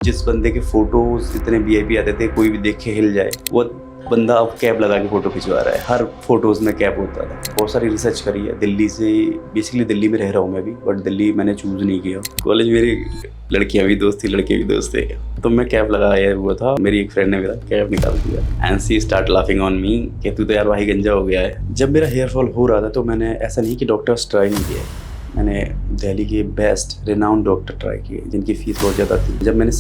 जिस बंदे के फोटोज इतने वीआईपी आते थे, कोई भी देख के हिल जाए, वो बंदा अब कैप लगा के फोटो खिंचवा रहा है। हर फोटोज में कैप होता था। बहुत सारी रिसर्च करी है दिल्ली से। बेसिकली दिल्ली में रह रहा हूँ मैं भी, बट दिल्ली मैंने चूज नहीं किया। कॉलेज मेरी लड़कियां भी दोस्त थी, लड़के भी दोस्त थे, तो मैं कैप लगाया हुआ था। मेरी एक फ्रेंड ने मेरा कैप निकाल दिया and she start laughing on me कि तू तो यार भाई गंजा हो गया है। जब मेरा हेयर फॉल हो रहा था तो मैंने ऐसा नहीं कि डॉक्टर्स ट्राई नहीं किया, मैंने दिल्ली के बेस्ट रिनाउंड डॉक्टर ट्राई किए जिनकी फीस बहुत ज़्यादा थी। जब मैंने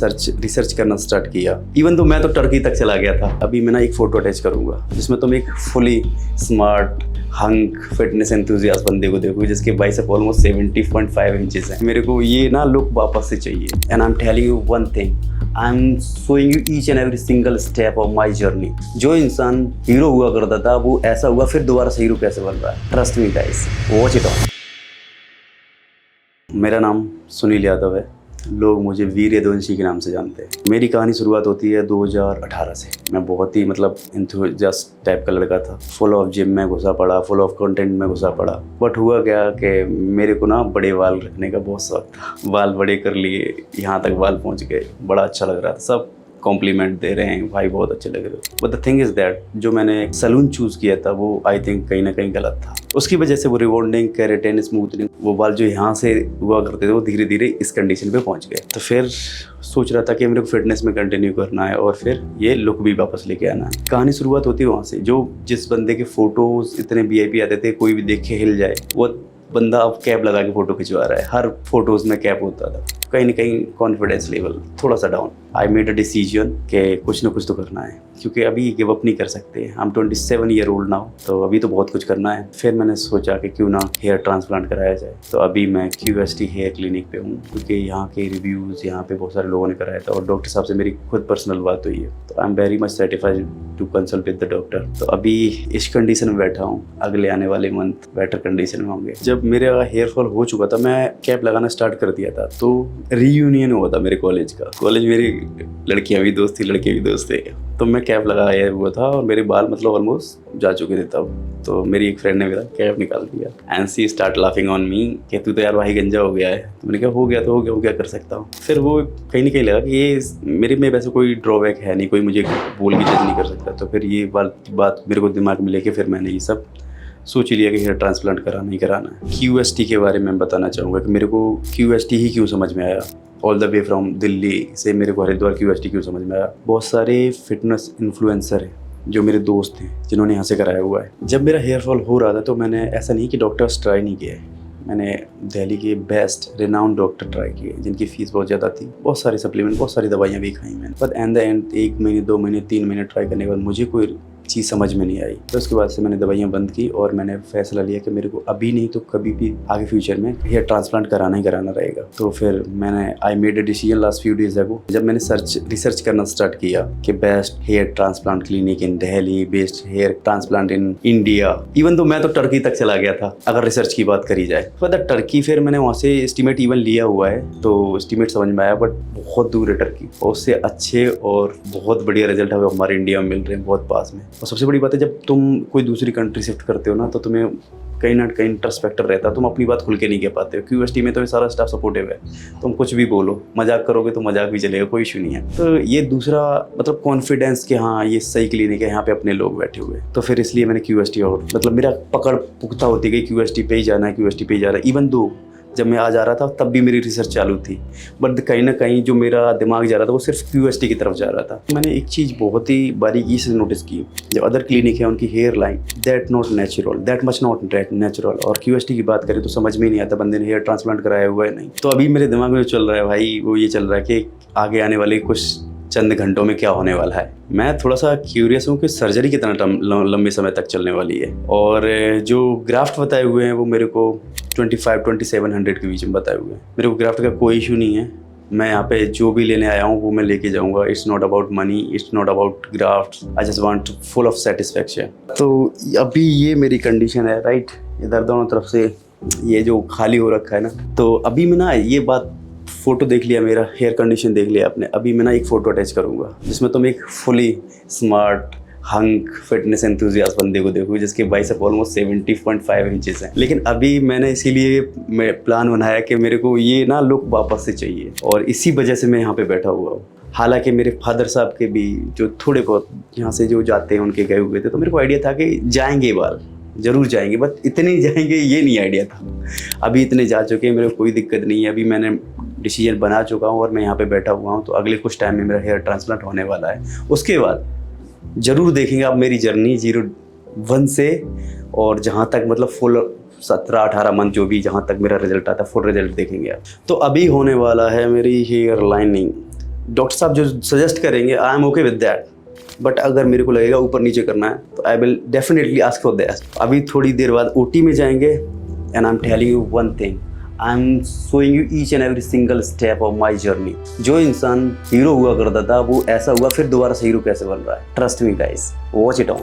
रिसर्च करना स्टार्ट किया, इवन तो मैं तो टर्की तक चला गया था। अभी मैं ना एक फ़ोटो अटैच करूँगा जिसमें तुम एक fully smart hunk fitness enthusiast बंदे को देखो जिसके बाइसेप ऑलमोस्ट 70.5 इंचेस है। मेरे को ये ना लुक वापस से चाहिए and I am telling you one thing, I am showing you each and every single step of my journey. जो इंसान हीरो हुआ करता था वो ऐसा हुआ, फिर दोबारा से हीरो कैसे बन रहा है। Trust me guys, watch it on. मेरा नाम सुनील यादव है, लोग मुझे वीर यदुवंशी के नाम से जानते हैं। मेरी कहानी शुरुआत होती है 2018 से। मैं बहुत ही एंथुसियास्ट टाइप का लड़का था। फुल ऑफ जिम में घुसा पड़ा, फुल ऑफ कंटेंट में घुसा पड़ा। बट हुआ क्या कि मेरे को ना बड़े बाल रखने का बहुत शौक था। बाल बड़े कर लिए, यहाँ तक बाल पहुँच गए, बड़ा अच्छा लग रहा था। सब कॉम्प्लीमेंट दे रहे हैं, भाई बहुत अच्छे लग रहे हो। But the thing is that जो मैंने सैलून चूज़ किया था वो आई थिंक कहीं ना कहीं गलत था। उसकी वजह से वो रिबॉन्डिंग, केराटिन, स्मूथनिंग, वो बाल जो यहाँ से हुआ करते थे वो धीरे धीरे इस कंडीशन पे पहुँच गए। तो फिर सोच रहा था कि मेरे को फिटनेस में कंटिन्यू करना है और फिर ये लुक भी वापस लेके आना है। कहानी शुरुआत होती है वहाँ से। जो जिस बंदे के फोटोज इतने वीआईपी आते थे, कोई भी देख के हिल जाए, वो बंदा अब कैप लगा के फोटो खिंचवा रहा है। हर फोटोज में कैप होता था। कहीं ना कहीं कॉन्फिडेंस लेवल थोड़ा सा down. I made a decision कि कुछ ना कुछ तो करना है, क्योंकि अभी गिव अप नहीं कर सकते। I am 27 year old now, तो अभी तो बहुत कुछ करना है। फिर मैंने सोचा कि क्यों ना हेयर ट्रांसप्लांट कराया जाए। तो अभी मैं QST हेयर क्लिनिक पे हूँ, क्योंकि यहाँ के रिव्यूज़, यहाँ पे बहुत सारे लोगों ने कराया था और डॉक्टर साहब से मेरी खुद पर्सनल बात हुई है। तो I am very much satisfied to consult with the doctor. तो अभी इस कंडीशन में बैठा हूँ, अगले आने वाले मंथ बेटर कंडीशन में होंगे। जब मेरा हेयर फॉल हो चुका था, मैं कैप लगाना स्टार्ट कर दिया था, तो रीयूनियन हुआ था मेरे कॉलेज का। कॉलेज मेरी लड़कियां भी दोस्त थी, लड़के भी दोस्त थे, तो मैं कैप लगाया हुआ था और मेरे बाल ऑलमोस्ट जा चुके थे तब। तो मेरी एक फ्रेंड ने मेरा कैप निकाल दिया and she start laughing on me कि तू तो यार भाई गंजा हो गया है। तो मैंने कहा हो गया तो हो गया, वो क्या कर सकता हूँ। फिर वो कहीं ना कहीं लगा कि ये मेरे में वैसे कोई ड्रॉबैक है नहीं, कोई मुझे बोल के जज नहीं कर सकता। तो फिर ये बात मेरे को दिमाग में लेके फिर मैंने ये सब सोच लिया कि हेयर ट्रांसप्लांट कराना ही कराना है। QST के बारे में बताना चाहूँगा कि मेरे को QST ही क्यों समझ में आया। All the way from Delhi से मेरे को हरिद्वार QST क्यों समझ में आया। बहुत सारे फिटनेस इन्फ्लुएंसर हैं जो मेरे दोस्त हैं जिन्होंने यहाँ से कराया हुआ है। जब मेरा हेयर फॉल हो रहा था तो मैंने ऐसा नहीं कि डॉक्टर्स ट्राई नहीं किए, मैंने दिल्ली के बेस्ट रिनाउंड डॉक्टर ट्राई किए जिनकी फ़ीस बहुत ज़्यादा थी। बहुत सारे सप्लीमेंट, बहुत सारी दवाइयाँ भी खाई मैंने। बट एंड द एंड 1 महीने, 2 महीने, 3 महीने ट्राई करने के बाद मुझे कोई चीज़ समझ में नहीं आई। तो उसके बाद से मैंने दवाइयाँ बंद की और मैंने फैसला लिया कि मेरे को अभी नहीं तो कभी भी आगे फ्यूचर में हेयर ट्रांसप्लांट कराना ही कराना रहेगा। तो फिर मैंने I made a decision last few days ago. जब मैंने रिसर्च करना स्टार्ट किया कि best hair transplant clinic in Delhi, best hair transplant in India, even तो मैं तो टर्की तक चला गया था अगर रिसर्च की बात करी जाए। तो टर्की फिर मैंने वहाँ से एस्टिमेट इवन लिया हुआ है, तो एस्टिमेट समझ में आया, बट बहुत दूर है टर्की और उससे अच्छे और बहुत बढ़िया रिजल्ट हमारे इंडिया में मिल रहे हैं, बहुत पास में। और सबसे बड़ी बात है, जब तुम कोई दूसरी कंट्री शिफ्ट करते हो ना, तो तुम्हें कहीं ना कहीं इंट्रस्ट फैक्टर रहता है, तुम अपनी बात खुल के नहीं कह पाते हो। QST में तो सारा स्टाफ सपोर्टिव है, तुम कुछ भी बोलो, मजाक करोगे तो मजाक भी चलेगा, कोई इशू नहीं है। तो ये दूसरा कॉन्फिडेंस कि हाँ ये सही क्लिनिक है, यहाँ पे अपने लोग बैठे हुए। तो फिर इसलिए मैंने QST और मेरा पकड़ पुख्ता होती गई, QST पे ही जाना है, QST पे ही जा रहा है। इवन दो जब मैं आ जा रहा था तब भी मेरी रिसर्च चालू थी, बट कहीं ना कहीं जो मेरा दिमाग जा रहा था वो सिर्फ QST की तरफ जा रहा था। मैंने एक चीज़ बहुत ही बारीकी से नोटिस की, जो अदर क्लिनिक है उनकी hair line that not natural, that much not natural, और QST की बात करें तो समझ में ही नहीं आता बंदे ने हेयर ट्रांसप्लांट कराया हुआ है नहीं। तो अभी मेरे दिमाग में चल रहा है भाई, वो ये चल रहा है कि आगे आने वाले कुछ चंद घंटों में क्या होने वाला है। मैं थोड़ा सा क्यूरियस हूँ कि सर्जरी कितना लंबे समय तक चलने वाली है। और जो ग्राफ्ट बताए हुए हैं वो मेरे को 25-2700 के बीच में बताए हुए हैं। मेरे को ग्राफ्ट का कोई इशू नहीं है। मैं यहाँ पे जो भी लेने आया हूँ वो मैं लेके जाऊँगा। It's not about money, it's not about graft, I just want full of satisfaction. तो अभी ये मेरी कंडीशन है, राइट। इधर दोनों तरफ से ये जो खाली हो रखा है ना, तो अभी मैं ना ये बात फ़ोटो देख लिया, मेरा हेयर कंडीशन देख लिया आपने। अभी मैं ना एक फ़ोटो अटैच करूँगा जिसमें तुम एक fully smart hunk fitness enthusiast बंदे को देखो जिसके बाइसेप ऑलमोस्ट 70.5 इंचेस हैं। लेकिन अभी मैंने इसीलिए मैं प्लान बनाया कि मेरे को ये ना लुक वापस से चाहिए और इसी वजह से मैं यहाँ पे बैठा हुआ हूँ। हालांकि मेरे फादर साहब के भी जो थोड़े बहुत यहाँ से जो जाते हैं उनके गए हुए थे, तो मेरे को आइडिया था कि जाएंगे बाल ज़रूर जाएंगे, बट इतने जाएंगे ये नहीं आइडिया था। अभी इतने जा चुके हैं, मेरे को कोई दिक्कत नहीं है। अभी मैंने डिसीजन बना चुका हूँ और मैं यहाँ पे बैठा हुआ हूँ। तो अगले कुछ टाइम में मेरा हेयर ट्रांसप्लांट होने वाला है। उसके बाद ज़रूर देखेंगे आप मेरी जर्नी 01 से, और जहाँ तक मतलब फुल 17-18 मंथ जो भी जहाँ तक मेरा रिजल्ट आता है, फुल रिजल्ट देखेंगे आप। तो अभी होने वाला है मेरी हेयर लाइनिंग। डॉक्टर साहब जो सजेस्ट करेंगे I am okay with that, but अगर मेरे को लगेगा ऊपर नीचे करना है तो I will definitely ask for that. अभी थोड़ी देर बाद ओटी में जाएंगे and I am telling you one thing, I am showing you each and every single step of my journey. जो इंसान हीरो हुआ करता था वो ऐसा हुआ, फिर दोबारा से हीरो कैसे बन रहा है। Trust me guys, watch it on,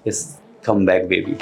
it's come back baby.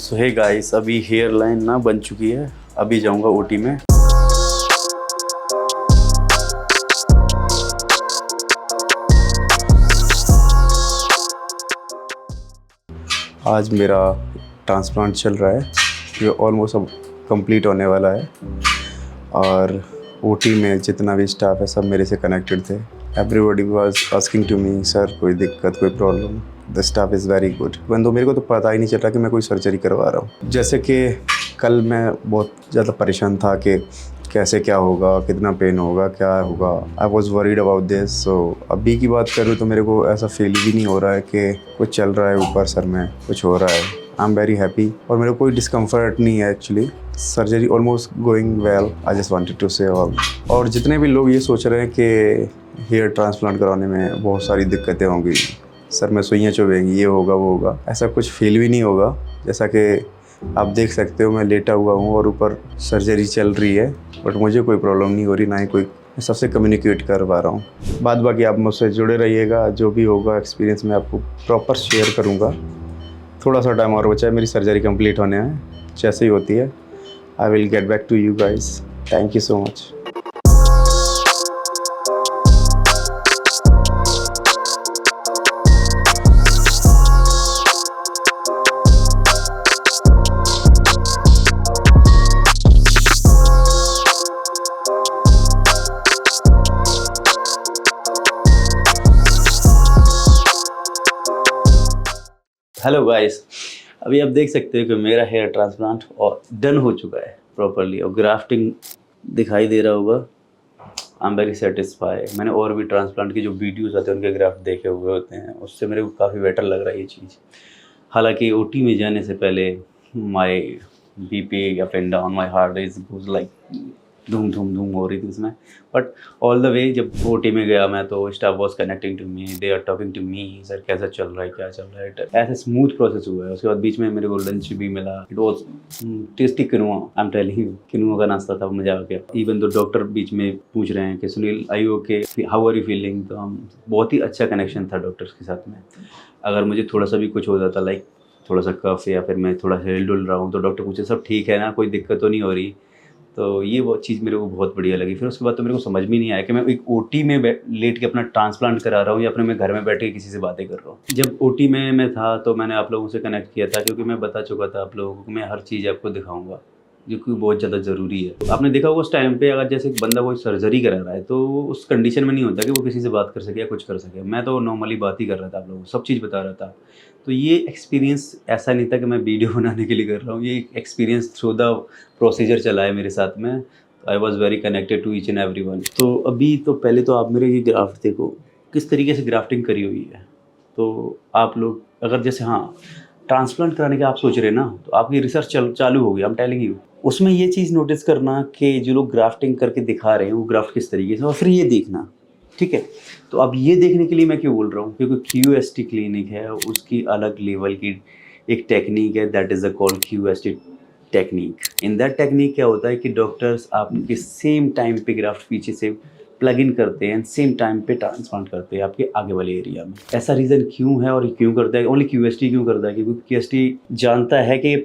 So hey guys, अभी हेयर लाइन ना बन चुकी है। अभी जाऊंगा ओटी में। आज मेरा ट्रांसप्लांट चल रहा है, ये ऑलमोस्ट अब कंप्लीट होने वाला है। और ओटी में जितना भी स्टाफ है सब मेरे से कनेक्टेड थे। Everybody was asking to me, sir कोई दिक्कत कोई problem? The staff is very good. Even though मेरे को तो पता ही नहीं चल रहा कि मैं कोई सर्जरी करवा रहा हूँ। जैसे कि कल मैं बहुत ज़्यादा परेशान था कि कैसे क्या होगा, कितना पेन होगा, क्या होगा। I was worried about this. So अभी की बात करूँ तो मेरे को ऐसा फील भी नहीं हो रहा है कि कुछ चल रहा है ऊपर सर में, कुछ हो रहा है। आई एम वेरी हैप्पी और मेरे को कोई डिस्कम्फर्ट नहीं है actually. Surgery almost going well, I just wanted to say all. और जितने भी लोग ये सोच रहे हैं कि हेयर ट्रांसप्लांट कराने में बहुत सारी दिक्कतें होंगी, सर में सुइयाँ चुभेंगी, ये होगा वो होगा, ऐसा कुछ फील भी नहीं होगा। जैसा कि आप देख सकते हो मैं लेटा हुआ हूँ और ऊपर सर्जरी चल रही है, बट मुझे कोई प्रॉब्लम नहीं हो रही, ना ही कोई। मैं सबसे कम्युनिकेट कर पा रहा हूँ। बाद बाकी आप मुझसे जुड़े रहिएगा, जो भी होगा एक्सपीरियंस मैं आपको प्रॉपर शेयर करूँगा। थोड़ा सा टाइम और बचा है मेरी सर्जरी कंप्लीट होने में, जैसे ही होती है I will get back to you guys. Thank you so much. Hello guys, अभी आप देख सकते हो कि मेरा हेयर ट्रांसप्लांट और डन हो चुका है प्रॉपरली, और ग्राफ्टिंग दिखाई दे रहा होगा। आई एम वेरी सेटिस्फाइड। मैंने और भी ट्रांसप्लांट की जो वीडियोस आते हैं उनके ग्राफ्ट देखे हुए होते हैं, उससे मेरे को काफ़ी बेटर लग रहा है ये चीज़। हालांकि ओटी में जाने से पहले my BP up and down, my heart is goes like धूम धूम धूम हो रही थी उसमें। बट ऑल द वे जब ओटी में गया मैं, तो staff was connecting to me, they are talking to me, sir कैसा चल रहा है, क्या चल रहा है। ऐसे स्मूथ प्रोसेस हुआ है। उसके बाद बीच में मेरे को लंच भी मिला। It was tasty quinoa. I am telling you, quinoa का नाश्ता था, मजा आ गया। इवन तो डॉक्टर बीच में पूछ रहे हैं कि Sunil I you okay, how are you feeling. तो हम बहुत ही अच्छा कनेक्शन था डॉक्टर्स के साथ में। अगर मुझे थोड़ा सा भी कुछ हो जाता, लाइक थोड़ा सा कफ या फिर मैं थोड़ा हिल डुल रहा हूँ, तो डॉक्टर पूछे सब ठीक है ना, कोई दिक्कत तो नहीं हो रही। तो ये वो चीज़ मेरे को बहुत बढ़िया लगी। फिर उसके बाद तो मेरे को समझ में नहीं आया कि मैं एक ओटी में लेट के अपना ट्रांसप्लांट करा रहा हूँ या अपने मैं घर में बैठ के किसी से बातें कर रहा हूँ। जब ओटी में मैं था तो मैंने आप लोगों से कनेक्ट किया था, क्योंकि मैं बता चुका था आप लोगों को मैं हर चीज़ आपको दिखाऊंगा, जो कि बहुत ज़्यादा ज़रूरी है। आपने देखा होगा उस टाइम पे, अगर जैसे बंदा कोई सर्जरी करा रहा है तो उस कंडीशन में नहीं होता कि वो किसी से बात कर सके या कुछ कर सके। मैं तो नॉर्मली बात ही कर रहा था, आप लोगों को सब चीज़ बता रहा था। तो ये एक्सपीरियंस ऐसा नहीं था कि मैं वीडियो बनाने के लिए कर रहा हूँ, ये एक्सपीरियंस थ्रू द प्रोसीजर चला है मेरे साथ में। I was very connected to each and every one. तो अभी तो पहले तो आप मेरे ये ग्राफ्ट देखो किस तरीके से ग्राफ्टिंग करी हुई है। तो आप लोग अगर जैसे हाँ ट्रांसप्लांट कराने के आप सोच रहे हैं ना, तो आपकी रिसर्च चालू हो गई। आई एम टेलिंग यू, उसमें ये चीज़ नोटिस करना कि जो लोग ग्राफ्टिंग करके दिखा रहे हैं वो ग्राफ्ट किस तरीके से, और फिर ये देखना, ठीक है। तो अब ये देखने के लिए मैं क्यों बोल रहा हूँ, क्योंकि QST क्लिनिक है, उसकी अलग लेवल की एक टेक्निक है, that is a called QST technique. In that technique क्या होता है कि डॉक्टर्स आपके सेम टाइम पे ग्राफ्ट पीछे से प्लग इन करते हैं, सेम टाइम पे ट्रांसप्लांट करते हैं आपके आगे वाले एरिया में। ऐसा रीज़न क्यों है और क्यों करता है, ओनली QST क्यों करता है, क्योंकि QST जानता है कि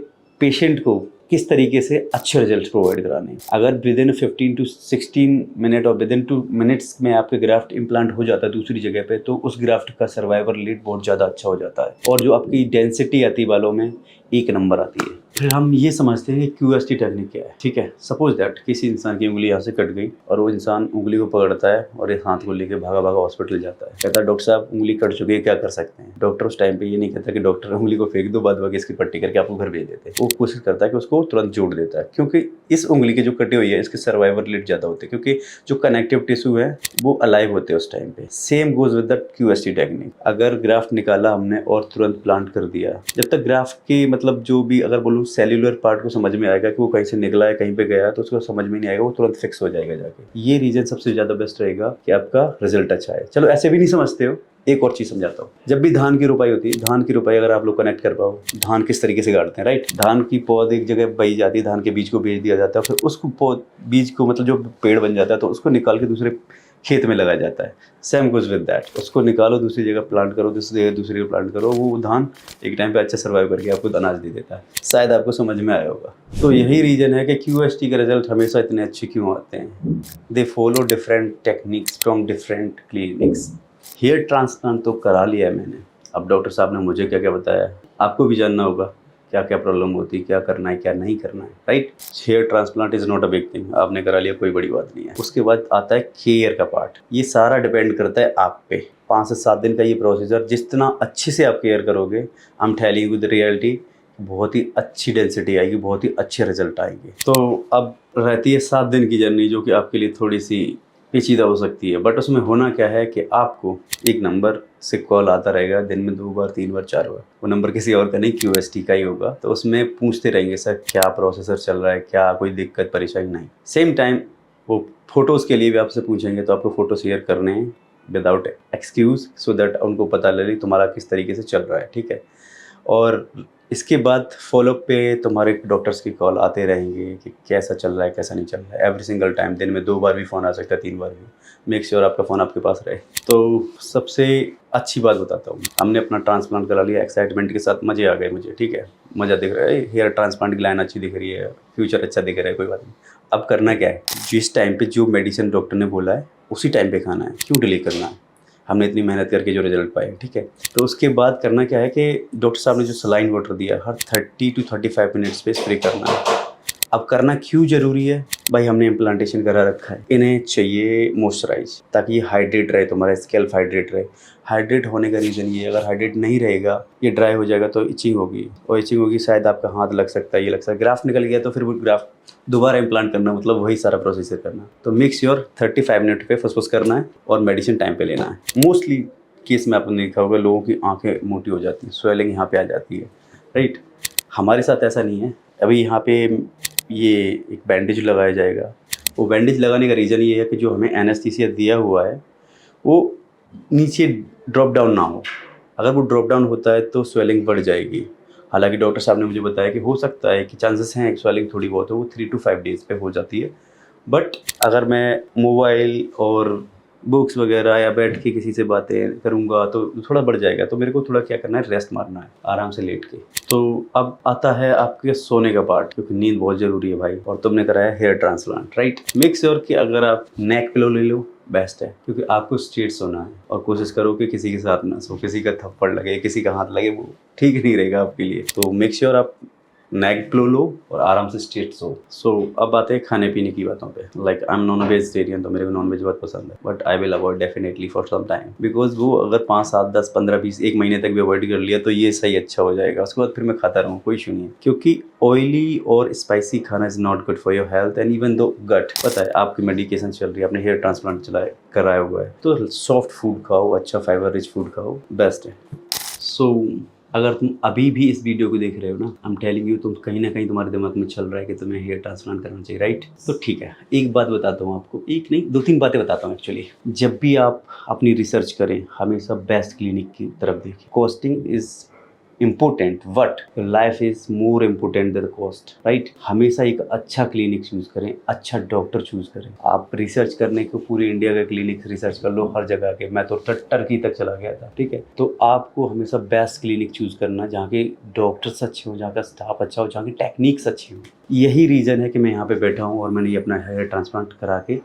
पेशेंट को किस तरीके से अच्छे रिजल्ट प्रोवाइड कराने हैं। अगर विद इन 15 to 16 मिनट और विद इन 2 मिनट्स में आपके ग्राफ्ट इम्प्लांट हो जाता है दूसरी जगह पे, तो उस ग्राफ्ट का सर्वाइवल रेट बहुत ज़्यादा अच्छा हो जाता है, और जो आपकी डेंसिटी आती है बालों में एक नंबर आती है। फिर हम ये समझते हैं कि QST टेक्निक क्या है, ठीक है। सपोज दैट किसी इंसान की उंगली यहाँ से कट गई और वो इंसान उंगली को पकड़ता है और एक हाथ को लेके भागा भागा हॉस्पिटल जाता है, कहता है डॉक्टर साहब उंगली कट चुकी है, क्या कर सकते हैं। डॉक्टर उस टाइम पे ये नहीं कहता कि डॉक्टर उंगली को फेंक दो, बाद बाकी इसकी पट्टी करके आपको घर भेज देते हैं। वो कोशिश करता है कि उसको तुरंत जोड़ देता है, क्योंकि इस उंगली की जो कटी हुई है इसके सर्वाइवल रेट ज़्यादा होते हैं, क्योंकि जो कनेक्टिव टिश्यू है वो अलाइव होते हैं उस टाइम पे। Same goes with the QST technique. अगर ग्राफ्ट निकाला हमने और तुरंत प्लांट कर दिया, जब तक ग्राफ्ट की मतलब जो भी अगर बोलूँ सेल्यूलर पार्ट को समझ में आएगा कि वो कहीं से निकला है कहीं पे गया है, तो उसको समझ में नहीं आएगा, वो तुरंत फिक्स हो जाएगा जाके। ये रीजन सबसे ज़्यादा बेस्ट रहेगा कि आपका रिजल्ट अच्छा है। चलो ऐसे भी नहीं समझते हो, एक और चीज़ समझाता हूँ। जब भी धान की रोपाई होती है, धान की रोपाई अगर आप लोग कनेक्ट कर पाओ, धान किस तरीके से गाड़ते हैं, राइट। धान की पौध एक जगह बही जाती है, धान के बीज को बेच दिया जाता है, फिर उसको पौध बीज को मतलब जो पेड़ बन जाता है तो उसको निकाल के दूसरे खेत में लगाया जाता है। सेम गोज विद दैट, उसको निकालो दूसरी जगह प्लांट करो, दूसरी जगह प्लांट करो, वो धान एक टाइम पे अच्छा सर्वाइव करके आपको अनाज दे देता है। शायद आपको समझ में आया होगा। तो यही रीज़न है कि QST के रिजल्ट हमेशा इतने अच्छे क्यों आते हैं। They follow different techniques from different clinics. Hair transplant तो करा लिया है मैंने, अब डॉक्टर साहब ने मुझे क्या क्या बताया आपको भी जानना होगा, क्या क्या प्रॉब्लम होती है, क्या करना है क्या नहीं करना है, right. Hair transplant is not a big thing, आपने करा लिया कोई बड़ी बात नहीं है। उसके बाद आता है केयर का पार्ट। ये सारा डिपेंड करता है आप पे। 5 से 7 दिन का ये प्रोसीजर, जितना अच्छे से आप केयर करोगे, आई am telling you the reality, बहुत ही अच्छी डेंसिटी आएगी, बहुत ही अच्छे रिजल्ट आएंगे। तो अब रहती है 7 दिन की जर्नी, जो कि आपके लिए थोड़ी सी पेचीदा हो सकती है, बट उसमें होना क्या है कि आपको एक नंबर से कॉल आता रहेगा दिन में 2 बार 3 बार 4 बार। वो नंबर किसी और का नहीं, QST का ही होगा। तो उसमें पूछते रहेंगे सर क्या प्रोसेसर चल रहा है, क्या कोई दिक्कत परेशानी नहीं। सेम टाइम वो फ़ोटोज़ के लिए भी आपसे पूछेंगे, तो आपको फ़ोटो शेयर करने हैं विदाउट एक्सक्यूज़, सो दैट उनको पता लगे तुम्हारा किस तरीके से चल रहा है, ठीक है। और इसके बाद फॉलोअप पे तुम्हारे डॉक्टर्स की कॉल आते रहेंगे कि कैसा चल रहा है कैसा नहीं चल रहा है। एवरी सिंगल टाइम, दिन में 2 बार भी फ़ोन आ सकता है, 3 बार भी। मेक श्योर आपका फ़ोन आपके पास रहे। तो सबसे अच्छी बात बताता हूँ, हमने अपना ट्रांसप्लांट करा लिया एक्साइटमेंट के साथ, मज़े आ गए मुझे, ठीक है। मज़ा दिख रहा है, हेयर ट्रांसप्लांट की लाइन अच्छी दिख रही है, फ्यूचर अच्छा दिख रहा है, कोई बात नहीं। अब करना क्या है, जिस टाइम पे जो मेडिसिन डॉक्टर ने बोला है उसी टाइम पे खाना है, क्यों डिले करना है। हमने इतनी मेहनत करके जो रिजल्ट पाए, ठीक है। तो उसके बाद करना क्या है कि डॉक्टर साहब ने जो सलाइन वाटर दिया, हर 30 to 35 मिनट्स पे स्प्रे करना है। अब करना क्यों ज़रूरी है भाई, हमने इम्प्लांटेशन करा रखा है, इन्हें चाहिए मॉइस्चराइज, ताकि ये हाइड्रेट रहे, तुम्हारा स्कैल्प हाइड्रेट रहे। हाइड्रेट होने का रीज़न ये, अगर हाइड्रेट नहीं रहेगा, ये ड्राई हो जाएगा तो इचिंग होगी, और इचिंग होगी शायद आपका हाथ लग सकता है, ये लग सकता है। ग्राफ्ट निकल गया तो फिर वो ग्राफ्ट दोबारा इम्प्लांट करना, मतलब वही सारा प्रोसीजर करना। तो मेक श्योर 35 मिनट पे फुसफुस करना है और मेडिसिन टाइम पे लेना है। मोस्टली केस में आपने देखा होगा लोगों की आंखें मोटी हो जाती हैं, स्वेलिंग यहाँ पे आ जाती है, राइट। हमारे साथ ऐसा नहीं है। अभी यहाँ पे ये एक बैंडेज लगाया जाएगा। वो बैंडेज लगाने का रीज़न ये है कि जो हमें एनेस्थीसिया दिया हुआ है वो नीचे ड्रॉप डाउन ना हो। अगर वो ड्रॉप डाउन होता है तो स्वेलिंग बढ़ जाएगी। हालांकि डॉक्टर साहब ने मुझे बताया कि हो सकता है कि चांसेस हैं स्वेलिंग थोड़ी बहुत हो, वो 3 to 5 डेज़ पे हो जाती है। बट अगर मैं मोबाइल और बुक्स वगैरह या बैठ के किसी से बातें करूँगा तो थोड़ा बढ़ जाएगा। तो मेरे को थोड़ा क्या करना है, रेस्ट मारना है आराम से लेट के। तो अब आता है आपके सोने का पार्ट, क्योंकि नींद बहुत ज़रूरी है भाई, और तुमने कराया hair transplant, right. Make sure कि अगर आप नेक पिलो ले लो बेस्ट है, क्योंकि आपको स्ट्रेट सोना है। और कोशिश करो कि किसी के साथ ना सो, किसी का थप्पड़ लगे, किसी का हाथ लगे, वो ठीक नहीं रहेगा आपके लिए। तो मेक श्योर आप नेक पिलो लो और आराम से स्ट्रेट सो अब आते हैं खाने पीने की बातों पे। Like I am non vegetarian, तो मेरे को नॉन वेज बहुत पसंद है, but I will avoid definitely for some time, because वो अगर 5, 7, 10, 15, 20, 1 महीने तक भी अवॉइड कर लिया तो ये सही अच्छा हो जाएगा। उसके बाद फिर मैं खाता रहूँ, कोई इशू नहीं है, क्योंकि ऑयली और स्पाइसी खाना is not good for your health. And even to gut, पता है आपकी मेडिकेशन चल रही है, आपने हेयर ट्रांसप्लांट चलाए कराया हुआ है, तो सॉफ्ट फूड खाओ, अच्छा फाइबर रिच फूड खाओ, बेस्ट है। सो अगर तुम अभी भी इस वीडियो को देख रहे हो ना, आई एम टेलिंग यू, तुम कहीं ना कहीं तुम्हारे दिमाग में चल रहा है कि तुम्हें हेयर ट्रांसप्लांट करना चाहिए, राइट? तो ठीक है, एक बात बताता हूँ आपको, एक नहीं 2-3 बातें बताता हूँ एक्चुअली। जब भी आप अपनी रिसर्च करें, हमेशा बेस्ट क्लिनिक की तरफ देखिए। Costing is important but life is more important then cost, right? हमेशा एक अच्छा क्लिनिक चूज करें, अच्छा डॉक्टर चूज करें। आप रिसर्च करने को पूरे इंडिया का क्लिनिक रिसर्च कर लो हर जगह के, मैं तो टर्की तक चला गया था, ठीक है? तो आपको हमेशा बेस्ट क्लिनिक चूज करना जहाँ के डॉक्टर्स अच्छे हों, जहाँ का स्टाफ अच्छा हो, जहाँ की टेक्निक्स अच्छी हो। यही रीज़न है कि मैं यहाँ पे बैठा हूँ और मैंने ये अपना हेयर ट्रांसप्लांट करा के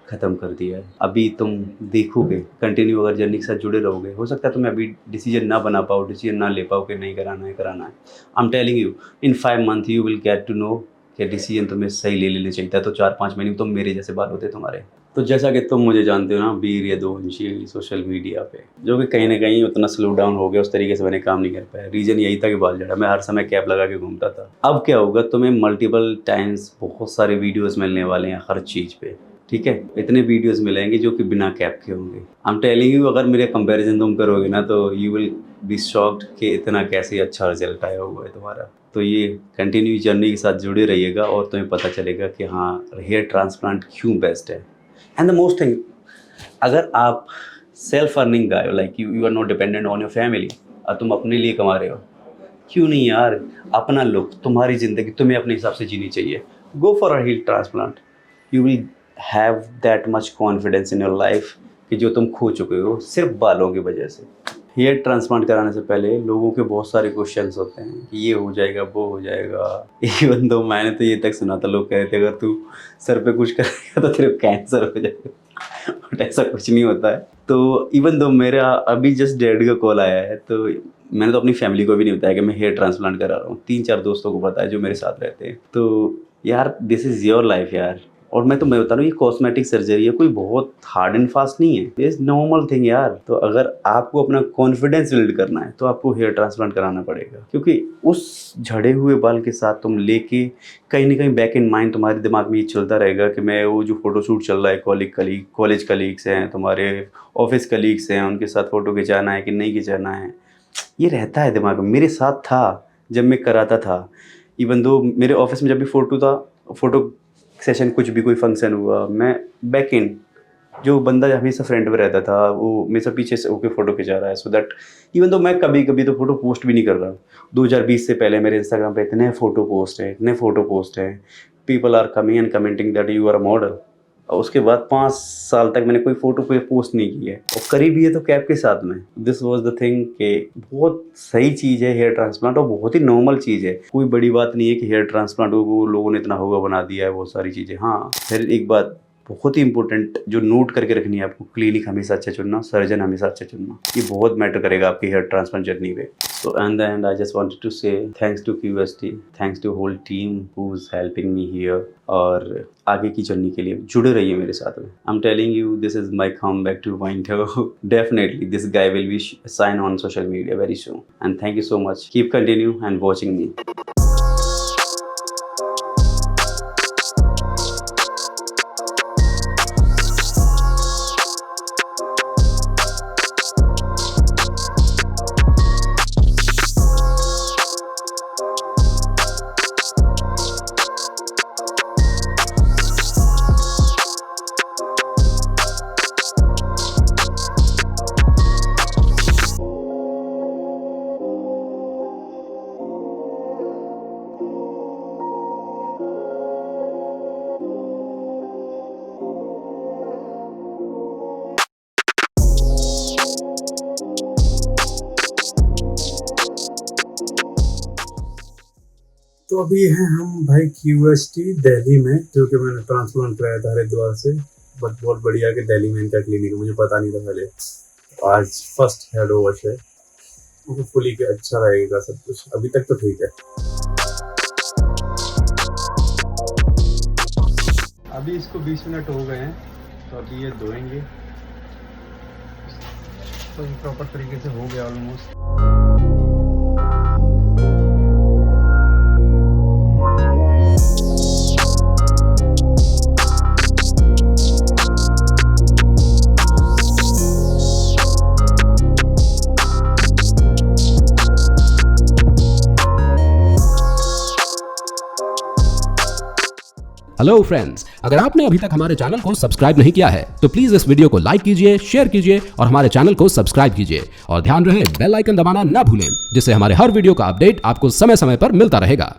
ख़त्म कर दिया है। अभी तुम देखोगे, कंटिन्यू अगर जर्नी के साथ जुड़े रहोगे, हो सकता है तुम्हें अभी डिसीजन ना बना पाओ, डिसीजन ना ले पाओ कि नहीं कराना है, कराना है। I am telling you, in 5 month you will get to know कि डिसीजन तुम्हें सही ले लेना चाहिए था। तो 4-5 महीने तुम मेरे जैसे बाल होते तुम्हारे। तो जैसा कि तुम मुझे जानते हो ना, वीर यदुवंशी सोशल मीडिया पे, जो कि कहीं ना कहीं उतना स्लो डाउन हो गया, उस तरीके से मैंने काम नहीं कर पाया। रीज़न यही था कि बाल झड़ा, मैं हर समय कैप लगा के घूमता था। अब क्या होगा, तुम्हें मल्टीपल टाइम्स बहुत सारे वीडियोज़ मिलने वाले हैं हर चीज़ पे, ठीक है? इतने वीडियोस मिलेंगे जो कि बिना कैप के होंगे। आई एम टेलिंग यू, अगर मेरे कंपैरिजन तुम करोगे ना तो यू विल बी शॉक्ड कि इतना कैसे अच्छा रिजल्ट आया हुआ है तुम्हारा। तो ये कंटिन्यू जर्नी के साथ जुड़े रहिएगा और तुम्हें पता चलेगा कि हाँ, हेयर ट्रांसप्लांट क्यों बेस्ट है। एंड द मोस्ट थिंग, अगर आप सेल्फ अर्निंग गाय हो, like you are not dependent on your family, और तुम अपने लिए कमा रहे हो, क्यों नहीं यार, अपना लुक, तुम्हारी ज़िंदगी तुम्हें अपने हिसाब से जीनी चाहिए। Go for a hair transplant, you will have that much confidence in your life कि जो तुम खो चुके हो सिर्फ बालों की वजह से। हेयर ट्रांसप्लांट कराने से पहले लोगों के बहुत सारे क्वेश्चंस होते हैं कि ये हो जाएगा, वो हो जाएगा। इवन तो मैंने तो ये तक सुना था, लोग कह रहे थे अगर तू सर पे कुछ करेगा तो तेरे कैंसर हो जाएगा, बट ऐसा कुछ नहीं होता है। तो इवन तो मेरा अभी जस्ट डैड का कॉल आया है, तो मैंने तो अपनी फैमिली को भी नहीं बताया कि मैं हेयर ट्रांसप्लांट करा रहा हूँ। 3-4 दोस्तों को पता है जो मेरे साथ रहते हैं। तो यार, दिस इज़ योर लाइफ यार। और मैं बता रहा हूँ, ये कॉस्मेटिक सर्जरी है, कोई बहुत हार्ड एंड फास्ट नहीं है, इट्स नॉर्मल थिंग यार। तो अगर आपको अपना कॉन्फिडेंस बिल्ड करना है तो आपको हेयर ट्रांसप्लांट कराना पड़ेगा, क्योंकि उस झड़े हुए बाल के साथ तुम लेके कहीं ना कहीं बैक इन माइंड तुम्हारे दिमाग में ये चलता रहेगा कि मैं वो जो फोटोशूट चल रहा है, कॉलेज कलीग्स हैं, तुम्हारे ऑफिस कलीग्स हैं, उनके साथ फ़ोटो खिंचाना है कि नहीं खिंचाना है, ये रहता है दिमाग में। मेरे साथ था जब मैं कराता था। इवन दो मेरे ऑफिस में जब भी फ़ोटो सेशन, कुछ भी कोई फंक्शन हुआ, मैं बैक इन, जो बंदा हमेशा फ्रंट में रहता था वो हमेशा पीछे से होकर फ़ोटो खिंचा रहा है, सो दैट इवन तो मैं कभी कभी तो फ़ोटो पोस्ट भी नहीं कर रहा हूँ। 2020 से पहले मेरे इंस्टाग्राम पे इतने फ़ोटो पोस्ट हैं, people are coming and commenting that you are a model. और उसके बाद 5 साल तक मैंने कोई फ़ोटो कोई पोस्ट नहीं की है, और करी भी है तो कैप के साथ में। दिस वाज द थिंग कि बहुत सही चीज़ है हेयर ट्रांसप्लांट, और बहुत ही नॉर्मल चीज़ है, कोई बड़ी बात नहीं है कि हेयर ट्रांसप्लांट को लोगों ने इतना होगा बना दिया है, बहुत सारी चीज़ें। हाँ, फिर एक बात बहुत ही इंपॉर्टेंट जो नोट करके रखनी है आपको, क्लिनिक हमेशा अच्छा चुनना, सर्जन हमेशा अच्छा चुनना, ये बहुत मैटर करेगा आपकी हेयर ट्रांसप्लांट जर्नी पे। So and the end, I just wanted to say thanks to QST, thanks to whole team who's helping me here, और आगे की जर्नी के लिए जुड़े रहिए मेरे साथ में। I'm telling you, this is my comeback to Winter. Definitely, this guy will be sign on social media very soon. And thank you so much. Keep continue and watching me. तो अभी हैं हम भाई QST दिल्ली में, जो कि मैंने transplant कराया था हरिद्वार से। बट बहुत बढ़िया कि दिल्ली में इनका क्लिनिक है, मुझे पता नहीं था पहले। आज फर्स्ट हेड वॉश है, होपफुली कि अच्छा रहेगा सब कुछ। अभी तक तो ठीक है। अभी इसको 20 मिनट हो गए हैं, तो अभी ये धोएंगे, तो प्रॉपर तरीके से हो गया ऑलमोस्ट। हेलो फ्रेंड्स, अगर आपने अभी तक हमारे चैनल को सब्सक्राइब नहीं किया है तो प्लीज इस वीडियो को लाइक कीजिए, शेयर कीजिए और हमारे चैनल को सब्सक्राइब कीजिए और ध्यान रहे बेल आइकन दबाना ना भूलें, जिससे हमारे हर वीडियो का अपडेट आपको समय समय पर मिलता रहेगा।